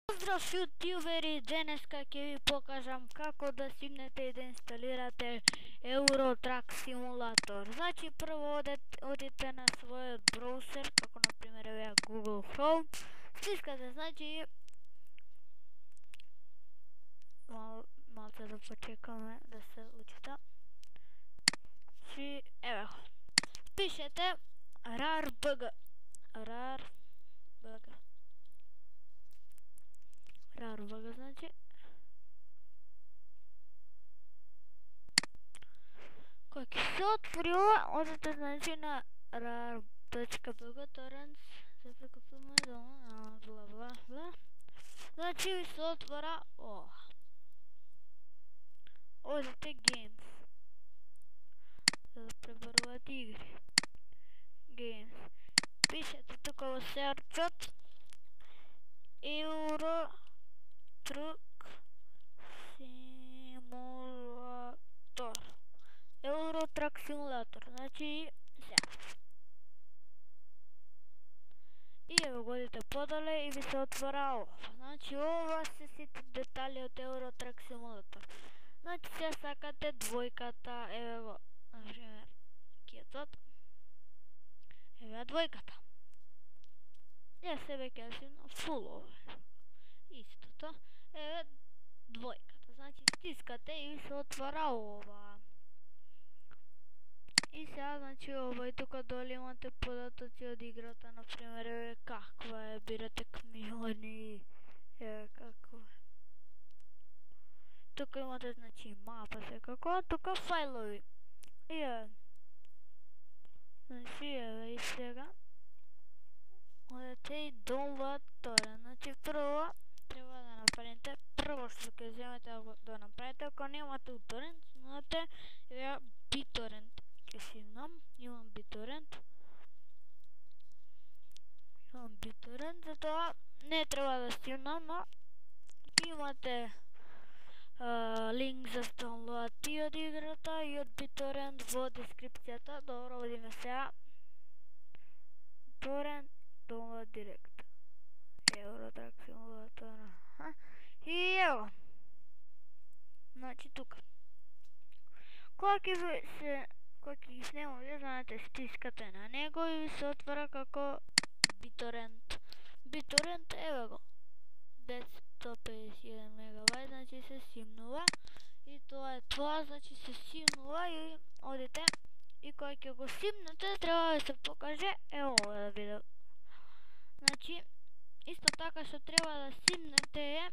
Pozdrav youtuberi, dneska ќе ви покажам како да симнете и да инсталирате Euro Truck Simulator. Значи прво одите на својот браузер, како на пример еве Google Chrome, стискате, значи малце да почекаме да се учита. Еве го. Пишете RARBG. RARBG значи. Кој ќе се отвори ова, одите значи на rar.bg torrents бла бла бла. Значи ви се отвора ова. Одите Games. За да пребарувате игри. Games. Пишете тука во серчот Euro Truck Simulator. Euro Truck Simulator. Значи сега. И еве го одите подоле и ви се отвора ова. Значи ова се сите детали од Euro Truck Simulator. Значи сега сакате двојката, еве го, например, кјецот. Еве двојката. Ја себе ќе си на фул ове. Истото. Еве двојката. Значи стискате и ви се отвора ова. И сега, значи, ова и тука доле имате податоци од играта, например, еве каква е, бирате камиони, еве каква е. Тука имате, значи, мапа секако, тука файлови. И еве. Значи, еве и сега. Одете и download torrent. Значи, прво треба да направите, прво што ќе земете да направите, ако немате у торент, снимате еве BitTorrent. Ќе снимам, имам BitTorrent. Затоа не треба да снимам, но имате линк за download и од играта и од BitTorrent во дескрипцијата. Добро, одиме сега. Torrent, download директ. Euro Truck Simulator. И ево. Значи тука. Кога ќе ги снемаме, знаете, стискате на него и ви се отвора како BitTorrent. BitTorrent, еве го. 151 мегабайт, значи се симнува. И тоа е тоа, значи се симнува и одите. И кога ќе го симнете, треба да се покаже ево да виде. Значи, исто така што треба да симнете е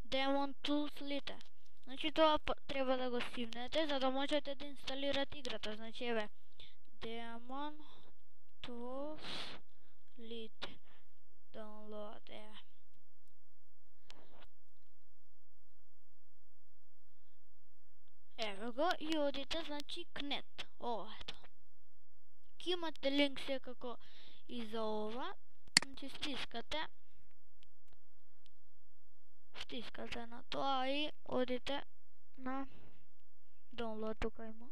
Demon Tools Lite. Значи тоа треба да го симнете за да можете да инсталирате играта. Значи еве Demon Tools Lite download еве. Еве го и одите значи кнет. Ова е тоа. Ки имате линк секако и за ова. Значи стискате на тоа и одите на download, тука има.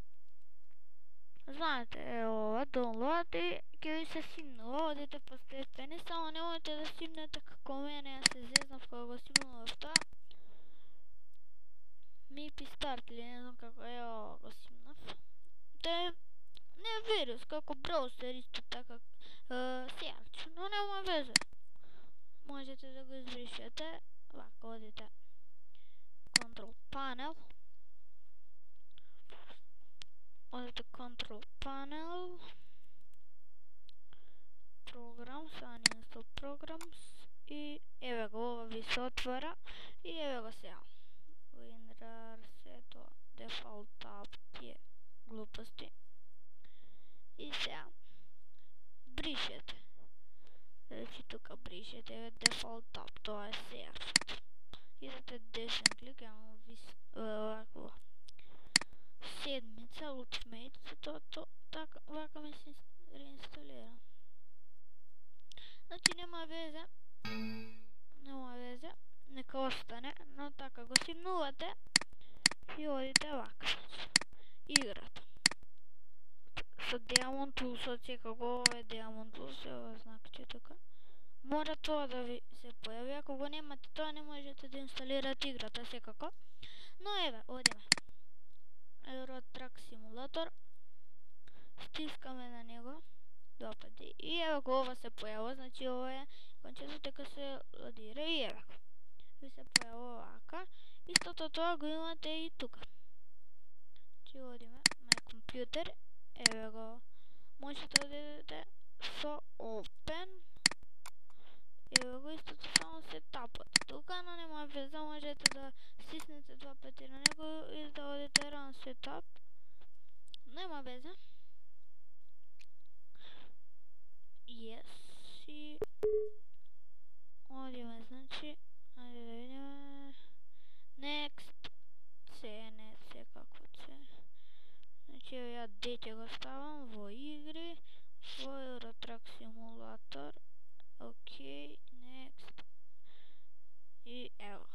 Знаете, е ова, download и ќе ви се симнува, одите постепени, само немојте да симнете како мене, ја се зезнав кога го симнував тоа. Мипи старт или не знам како, е ова го симнав. Те не вирус, како браузер исто така, серч, но нема везе. Можете да го избришете. Вака, одите Control Panel. Programs, uninstall programs и еве го, ова ви се отвора и еве го сега. WinRAR, се тоа, Default Tab, тие глупости. И сега бришете. Значи тука бришете еве Default Tab, тоа е серф. Идете десен клик, ама овако седмица, Ultimate, така, вака ми се реинсталира. Значи нема везе, нека остане, но така го симнувате и одите вака. Играта. Sa Diamond Tools, kako ovo je Diamond Tools, evo znakće тук. Mora to da vi se pojavi, ako го nemate to ne možete da instalirate играта секако. Но еве, овде има Euro Truck Simulator. Стискаме на него 2 пъти и ево го ова се појава, значи ова е кончето дека се лодира и ево ви се појава овака. Истото тоа го имате и тука. Значи одиме на компјутер, еве го можете да одидете со Open. Evo го истото само се тапате тука, но нема веза, можете да стиснете 2 пъти на него и да одите Run Setup. Нема веза. Yes. И одиме, значи, ајде да видиме. Next. CNC, какво це. Значи, ја дете го ставам во игри, во Euro Truck Simulator. Окей, next. И ево.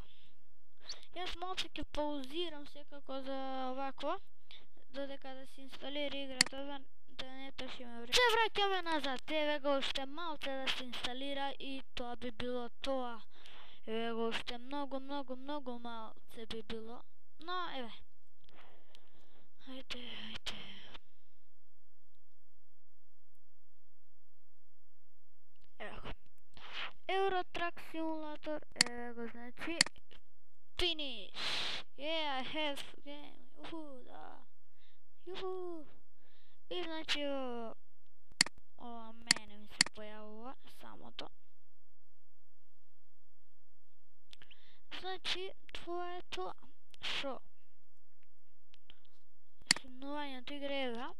Јас малце ќе паузирам секако за овакво, додека да се инсталира играта, да не трошиме време. Се враќаме назад, еве го уште малце да се инсталира и тоа би било тоа. Еве го уште многу малце би било, но еве. Ајде. Evo go. Euro Truck Simulator, evo go, znači finish. Yeah, I have game. Da. Juhu. I znači ova mene mi se pojavila, samo to. Znači, to je to. Šo? Симнувањето игра ева.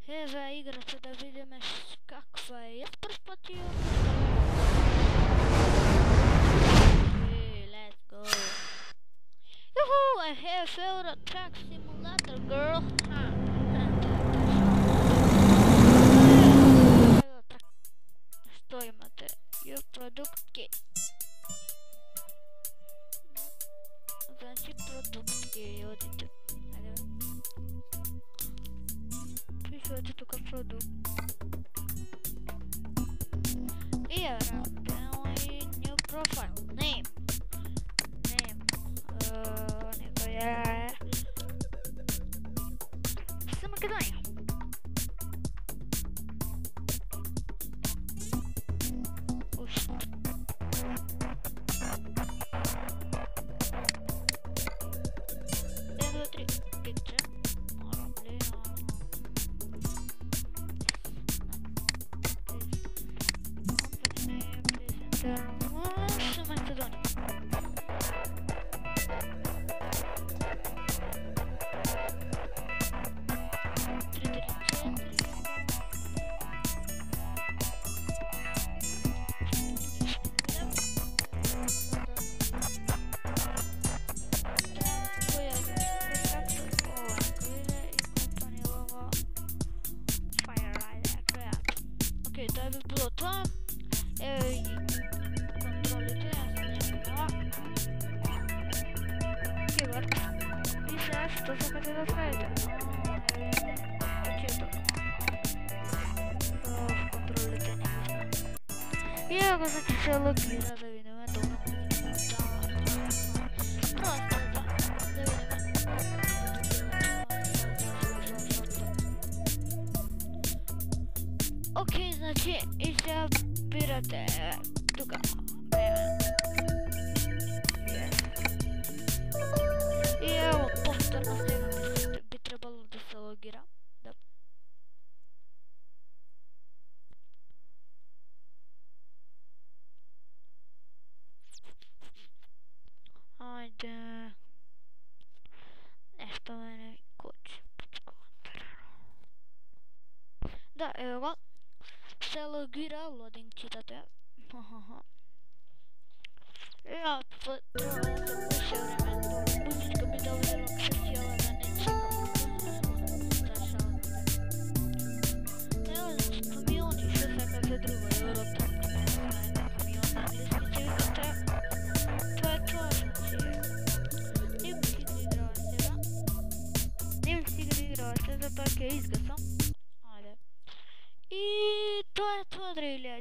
Ева играта да видиме каква е. Јас прв пат ја let's go. Juhu, I have Euro Truck Simulator, girl. Што имате? Your product key. Значи продукт key, одите. Ајде. Пишете тука продукт. И new profile. Name. Некоја е за Македонија. Уште. 1, 2, 3. Picture. Да би било тоа. Ево и контролите, јас нема. Keyword. И сега што сакате да правите? Пакето. Контролите не ги знам. И ево го значи се логира да видиме добро. Просто да видиме. Окей, значи и сега бирате тука. И ево повторно сега би требало да се логира. Да. Ајде. Нешто мене кочи. Да, ево го. Се логира, лодинг читате. Ja, treba da puše vremenito. Muzička bi dovoljela krsijala da ne čekam. Evo, znači, kamioni, što saka za drugo, Euro Truck. Kamion na angliski će vidite. To je to, znači. Nisam stigla igrao se, zato je смотри, Илья,